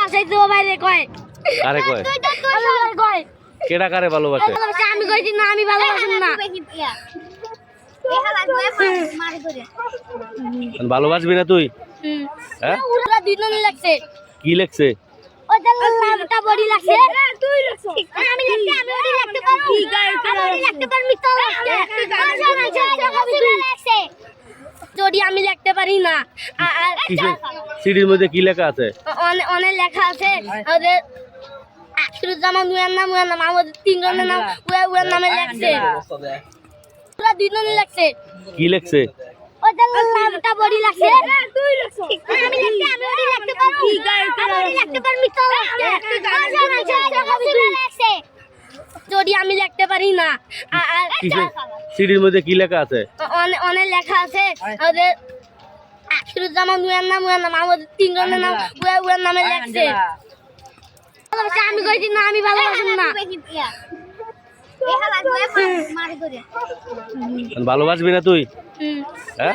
ভালোবাসাইছে ও বাইরে কয় কারে কয় আমার কয় কেডা কারে ভালোবাসে ভালোবাসা আমি কইছি না আমি ভালোবাসি না ভালোবাসবি না তুই হ্যাঁ ওরা দুইজনই লাগছে কি লেখছে ওদের নামটা বডি লাগছে তুই লাগছ আমি লিখতে আমি বডি লিখতে পারবো আমি লিখতে পারবি তো লাগছে যদি আমি লিখতে পারি না আর সিডির মধ্যে কি লেখা আছে অনেক লেখা আছে ওদের আখরুজ্জামান মুয়ার নাম আমাদের তিনজনের নাম ওর নামে লেখছে ওরা দুইজনই লাগছে কি লেখছে ওদের নামটা বডি লাগছে তুই লাগছ আমি লিখতে আমি বডি লিখতে পারবো আমি লিখতে পারবি তো লাগছে যদি আমি লিখতে পারি না আর সিডির মধ্যে কি লেখা আছে অনেক লেখা আছে ওদের আখরুজ্জামান মুয়ার নাম আমাদের তিনজনের নাম ওর নামে লেখছে আমি কইছি না আমি ভালোবাসি না ভালোবাসবি না তুই হ্যাঁ